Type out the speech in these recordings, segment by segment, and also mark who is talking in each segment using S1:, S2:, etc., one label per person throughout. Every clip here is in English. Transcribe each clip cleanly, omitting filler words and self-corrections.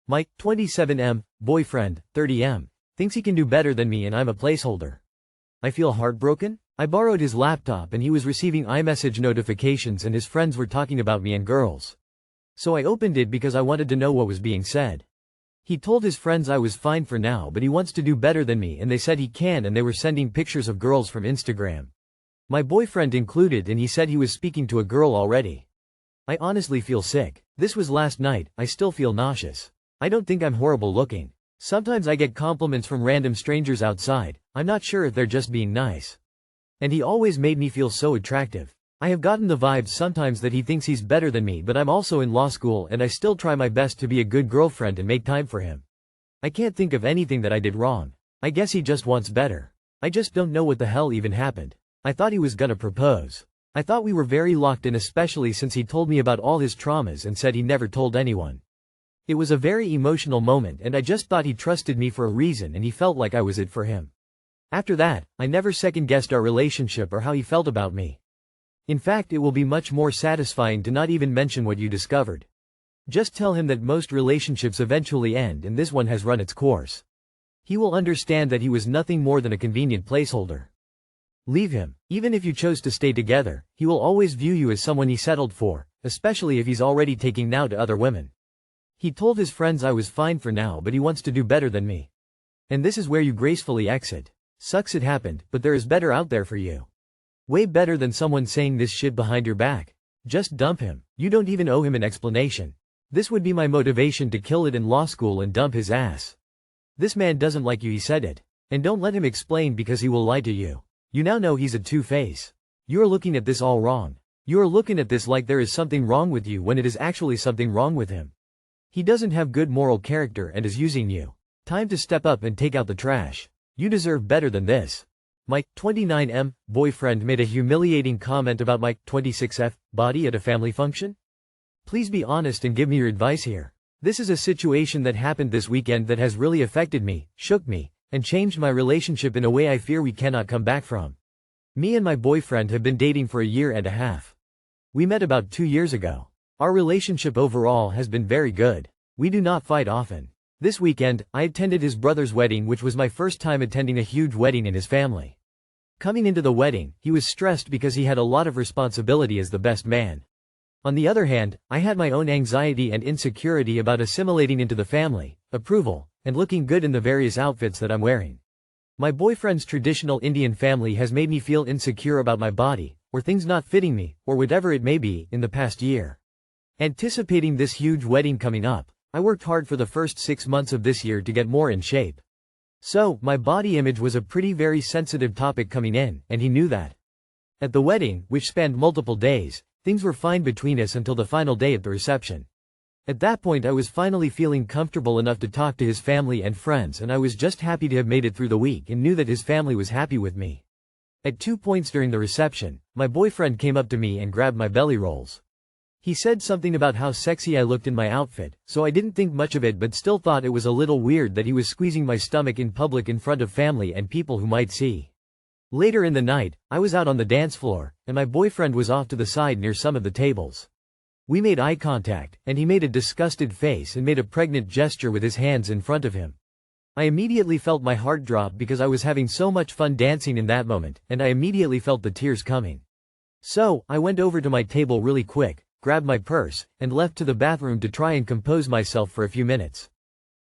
S1: Mike, 27M, boyfriend, 30M, thinks he can do better than me and I'm a placeholder. I feel heartbroken? I borrowed his laptop and he was receiving iMessage notifications and his friends were talking about me and girls. So I opened it because I wanted to know what was being said. He told his friends I was fine for now but he wants to do better than me and they said he can and they were sending pictures of girls from Instagram. My boyfriend included and he said he was speaking to a girl already. I honestly feel sick. This was last night, I still feel nauseous. I don't think I'm horrible looking. Sometimes I get compliments from random strangers outside, I'm not sure if they're just being nice. And he always made me feel so attractive. I have gotten the vibes sometimes that he thinks he's better than me but I'm also in law school and I still try my best to be a good girlfriend and make time for him. I can't think of anything that I did wrong. I guess he just wants better. I just don't know what the hell even happened. I thought he was gonna propose. I thought we were very locked in especially since he told me about all his traumas and said he never told anyone. It was a very emotional moment and I just thought he trusted me for a reason and he felt like I was it for him. After that, I never second-guessed our relationship or how he felt about me. In fact, it will be much more satisfying to not even mention what you discovered. Just tell him that most relationships eventually end and this one has run its course. He will understand that he was nothing more than a convenient placeholder. Leave him. Even if you chose to stay together, he will always view you as someone he settled for, especially if he's already taking now to other women. He told his friends I was fine for now but he wants to do better than me. And this is where you gracefully exit. Sucks it happened, but there is better out there for you. Way better than someone saying this shit behind your back. Just dump him. You don't even owe him an explanation. This would be my motivation to kill it in law school and dump his ass. This man doesn't like you, he said it. And don't let him explain because he will lie to you. You now know he's a two-face. You're looking at this all wrong. You're looking at this like there is something wrong with you when it is actually something wrong with him. He doesn't have good moral character and is using you. Time to step up and take out the trash. You deserve better than this. Mike, 29M, boyfriend made a humiliating comment about Mike, 26F, body at a family function? Please be honest and give me your advice here. This is a situation that happened this weekend that has really affected me, shook me, and changed my relationship in a way I fear we cannot come back from. Me and my boyfriend have been dating for a year and a half. We met about 2 years ago. Our relationship overall has been very good. We do not fight often. This weekend, I attended his brother's wedding, which was my first time attending a huge wedding in his family. Coming into the wedding, he was stressed because he had a lot of responsibility as the best man. On the other hand, I had my own anxiety and insecurity about assimilating into the family, approval, and looking good in the various outfits that I'm wearing. My boyfriend's traditional Indian family has made me feel insecure about my body, or things not fitting me, or whatever it may be, in the past year. Anticipating this huge wedding coming up, I worked hard for the first 6 months of this year to get more in shape. So, my body image was a very sensitive topic coming in, and he knew that. At the wedding, which spanned multiple days, things were fine between us until the final day at the reception. At that point I was finally feeling comfortable enough to talk to his family and friends and I was just happy to have made it through the week and knew that his family was happy with me. At 2 points during the reception, my boyfriend came up to me and grabbed my belly rolls. He said something about how sexy I looked in my outfit, so I didn't think much of it but still thought it was a little weird that he was squeezing my stomach in public in front of family and people who might see. Later in the night, I was out on the dance floor, and my boyfriend was off to the side near some of the tables. We made eye contact, and he made a disgusted face and made a pregnant gesture with his hands in front of him. I immediately felt my heart drop because I was having so much fun dancing in that moment, and I immediately felt the tears coming. So, I went over to my table really quick, grabbed my purse, and left to the bathroom to try and compose myself for a few minutes.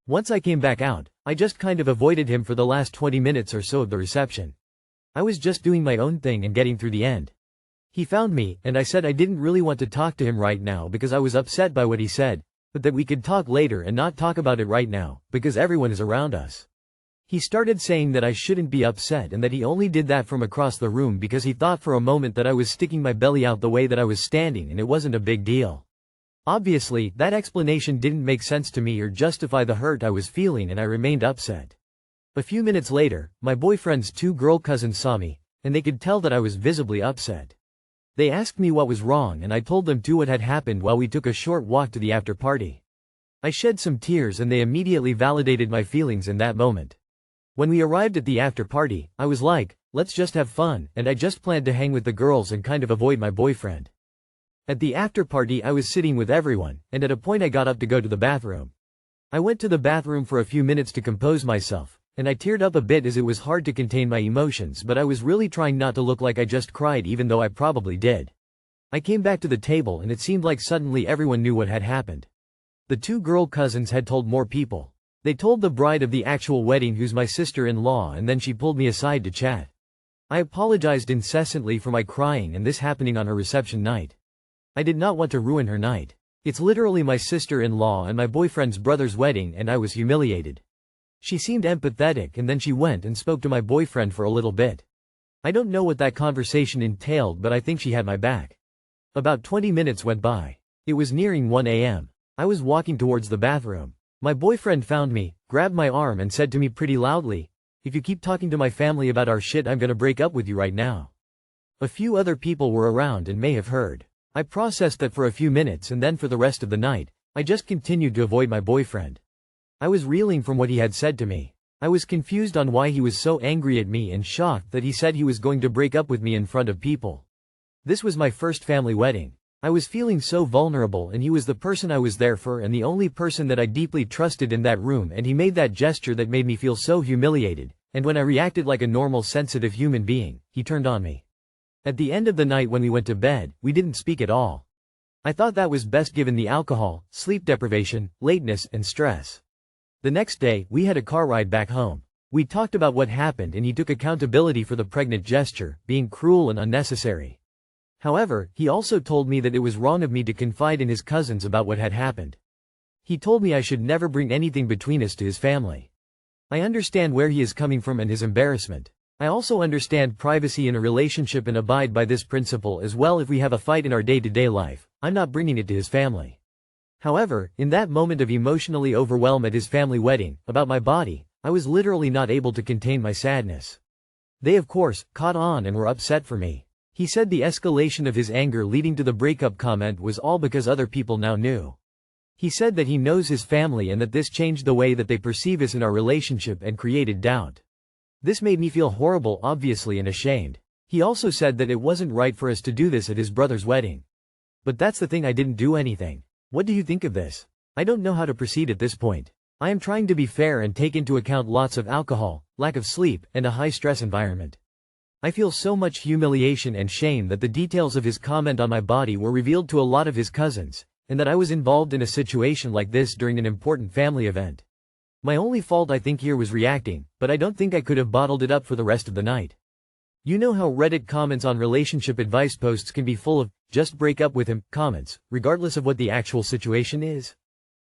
S1: Once I came back out, I just kind of avoided him for the last 20 minutes or so of the reception. I was just doing my own thing and getting through the end. He found me, and I said I didn't really want to talk to him right now because I was upset by what he said, but that we could talk later and not talk about it right now, because everyone is around us. He started saying that I shouldn't be upset and that he only did that from across the room because he thought for a moment that I was sticking my belly out the way that I was standing and it wasn't a big deal. Obviously, that explanation didn't make sense to me or justify the hurt I was feeling and I remained upset. A few minutes later, my boyfriend's 2 girl cousins saw me, and they could tell that I was visibly upset. They asked me what was wrong and I told them too what had happened while we took a short walk to the after party. I shed some tears and they immediately validated my feelings in that moment. When we arrived at the after party, I was like, let's just have fun, and I just planned to hang with the girls and kind of avoid my boyfriend. At the after party I was sitting with everyone, and at a point I got up to go to the bathroom. I went to the bathroom for a few minutes to compose myself, and I teared up a bit as it was hard to contain my emotions, but I was really trying not to look like I just cried, even though I probably did. I came back to the table and it seemed like suddenly everyone knew what had happened. The two girl cousins had told more people. They told the bride of the actual wedding, who's my sister-in-law, and then she pulled me aside to chat. I apologized incessantly for my crying and this happening on her reception night. I did not want to ruin her night. It's literally my sister-in-law and my boyfriend's brother's wedding, and I was humiliated. She seemed empathetic and then she went and spoke to my boyfriend for a little bit. I don't know what that conversation entailed, but I think she had my back. About 20 minutes went by. It was nearing 1 a.m. I was walking towards the bathroom. My boyfriend found me, grabbed my arm and said to me pretty loudly, "If you keep talking to my family about our shit, I'm gonna break up with you right now." A few other people were around and may have heard. I processed that for a few minutes, and then for the rest of the night, I just continued to avoid my boyfriend. I was reeling from what he had said to me. I was confused on why he was so angry at me and shocked that he said he was going to break up with me in front of people. This was my first family wedding. I was feeling so vulnerable, and he was the person I was there for and the only person that I deeply trusted in that room, and he made that gesture that made me feel so humiliated, and when I reacted like a normal sensitive human being, he turned on me. At the end of the night when we went to bed, we didn't speak at all. I thought that was best given the alcohol, sleep deprivation, lateness, and stress. The next day, we had a car ride back home. We talked about what happened and he took accountability for the pregnant gesture, being cruel and unnecessary. However, he also told me that it was wrong of me to confide in his cousins about what had happened. He told me I should never bring anything between us to his family. I understand where he is coming from and his embarrassment. I also understand privacy in a relationship and abide by this principle as well. If we have a fight in our day-to-day life, I'm not bringing it to his family. However, in that moment of emotionally overwhelm at his family wedding, about my body, I was literally not able to contain my sadness. They of course, caught on and were upset for me. He said the escalation of his anger leading to the breakup comment was all because other people now knew. He said that he knows his family and that this changed the way that they perceive us in our relationship and created doubt. This made me feel horrible, obviously, and ashamed. He also said that it wasn't right for us to do this at his brother's wedding. But that's the thing, I didn't do anything. What do you think of this? I don't know how to proceed at this point. I am trying to be fair and take into account lots of alcohol, lack of sleep, and a high-stress environment. I feel so much humiliation and shame that the details of his comment on my body were revealed to a lot of his cousins, and that I was involved in a situation like this during an important family event. My only fault I think here was reacting, but I don't think I could have bottled it up for the rest of the night. You know how Reddit comments on relationship advice posts can be full of, "just break up with him," comments, regardless of what the actual situation is?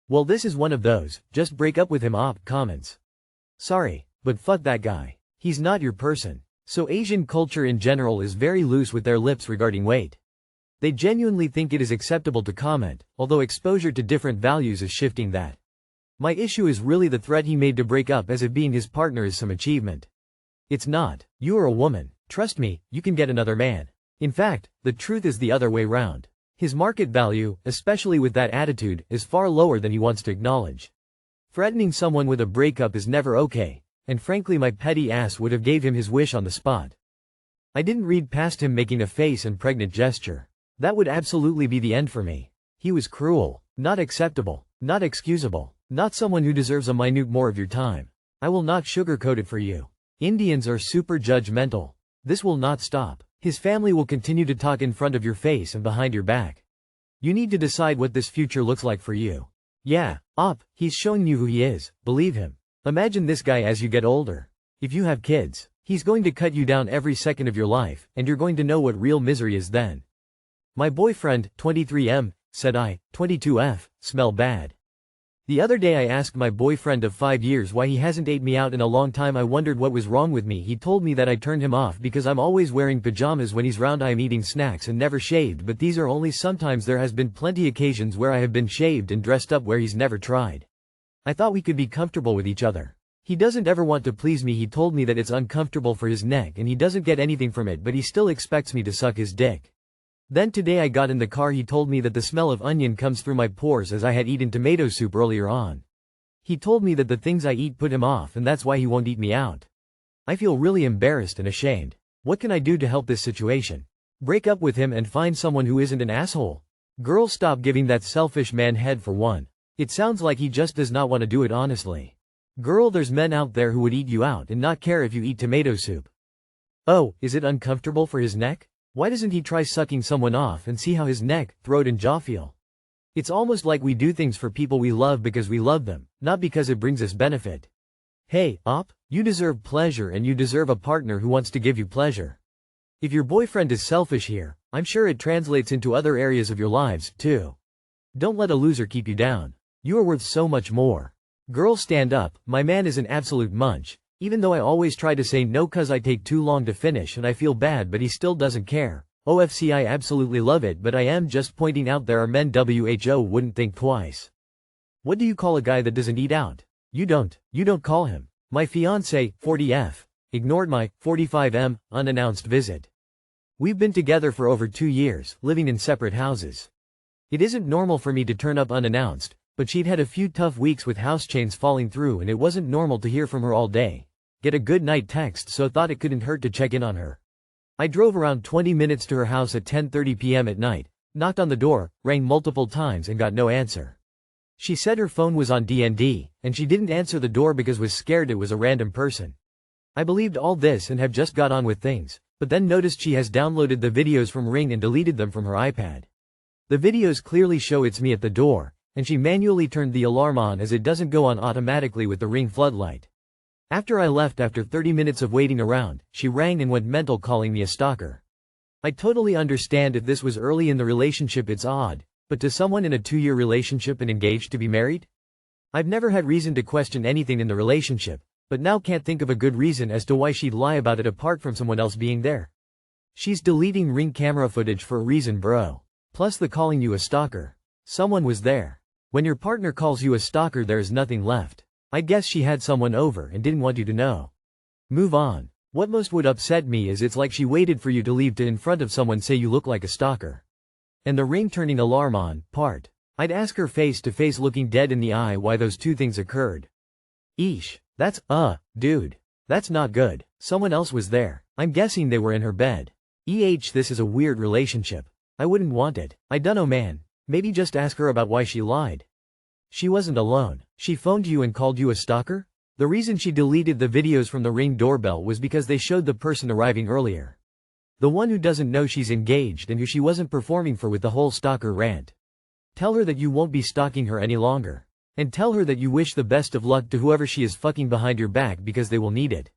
S1: Well, this is one of those, "just break up with him" comments. Sorry, but fuck that guy. He's not your person. So Asian culture in general is very loose with their lips regarding weight. They genuinely think it is acceptable to comment, although exposure to different values is shifting that. My issue is really the threat he made to break up as if being his partner is some achievement. It's not. You are a woman. Trust me, you can get another man. In fact, the truth is the other way round. His market value, especially with that attitude, is far lower than he wants to acknowledge. Threatening someone with a breakup is never okay. And frankly, my petty ass would have gave him his wish on the spot. I didn't read past him making a face and pregnant gesture. That would absolutely be the end for me. He was cruel, not acceptable, not excusable, not someone who deserves a minute more of your time. I will not sugarcoat it for you. Indians are super judgmental. This will not stop. His family will continue to talk in front of your face and behind your back. You need to decide what this future looks like for you. Yeah, he's showing you who he is, believe him. Imagine this guy as you get older. If you have kids, he's going to cut you down every second of your life, and you're going to know what real misery is then. My boyfriend, 23M, said I, 22F, smell bad. The other day I asked my boyfriend of 5 years why he hasn't ate me out in a long time. I wondered what was wrong with me. He told me that I turned him off because I'm always wearing pajamas when he's round. I am eating snacks and never shaved, but these are only sometimes. There has been plenty occasions where I have been shaved and dressed up where he's never tried. I thought we could be comfortable with each other. He doesn't ever want to please me. He told me that it's uncomfortable for his neck and he doesn't get anything from it, but he still expects me to suck his dick. Then today I got in the car. He told me that the smell of onion comes through my pores as I had eaten tomato soup earlier on. He told me that the things I eat put him off and that's why he won't eat me out. I feel really embarrassed and ashamed. What can I do to help this situation? Break up with him and find someone who isn't an asshole? Girl, stop giving that selfish man head for one. It sounds like he just does not want to do it honestly. Girl, there's men out there who would eat you out and not care if you eat tomato soup. Oh, is it uncomfortable for his neck? Why doesn't he try sucking someone off and see how his neck, throat and jaw feel? It's almost like we do things for people we love because we love them, not because it brings us benefit. Hey, op, you deserve pleasure and you deserve a partner who wants to give you pleasure. If your boyfriend is selfish here, I'm sure it translates into other areas of your lives, too. Don't let a loser keep you down. You are worth so much more. Girl, stand up, my man is an absolute munch. Even though I always try to say no cause I take too long to finish and I feel bad, but he still doesn't care. OFC, I absolutely love it, but I am just pointing out there are men WHO wouldn't think twice. What do you call a guy that doesn't eat out? You don't call him. My fiance, 40F, ignored my 45M unannounced visit. We've been together for over 2 years, living in separate houses. It isn't normal for me to turn up unannounced, but she'd had a few tough weeks with house chains falling through and it wasn't normal to hear from her all day. Get a good night text, so thought it couldn't hurt to check in on her. I drove around 20 minutes to her house at 10:30 p.m. at night, knocked on the door, rang multiple times and got no answer. She said her phone was on DND, and she didn't answer the door because was scared it was a random person. I believed all this and have just got on with things, but then noticed she has downloaded the videos from Ring and deleted them from her iPad. The videos clearly show it's me at the door, and she manually turned the alarm on as it doesn't go on automatically with the Ring floodlight. After I left after 30 minutes of waiting around, she rang and went mental calling me a stalker. I totally understand if this was early in the relationship it's odd, but to someone in a 2-year relationship and engaged to be married? I've never had reason to question anything in the relationship, but now can't think of a good reason as to why she'd lie about it apart from someone else being there. She's deleting Ring camera footage for a reason, bro. Plus the calling you a stalker. Someone was there. When your partner calls you a stalker there is nothing left. I guess she had someone over and didn't want you to know. Move on. What most would upset me is it's like she waited for you to leave to in front of someone say you look like a stalker. And the Ring turning alarm on, part. I'd ask her face to face looking dead in the eye why those two things occurred. Eesh. That's, dude. That's not good. Someone else was there. I'm guessing they were in her bed. This is a weird relationship. I wouldn't want it. I dunno, man. Maybe just ask her about why she lied. She wasn't alone. She phoned you and called you a stalker? The reason she deleted the videos from the Ring doorbell was because they showed the person arriving earlier. The one who doesn't know she's engaged and who she wasn't performing for with the whole stalker rant. Tell her that you won't be stalking her any longer. And tell her that you wish the best of luck to whoever she is fucking behind your back because they will need it.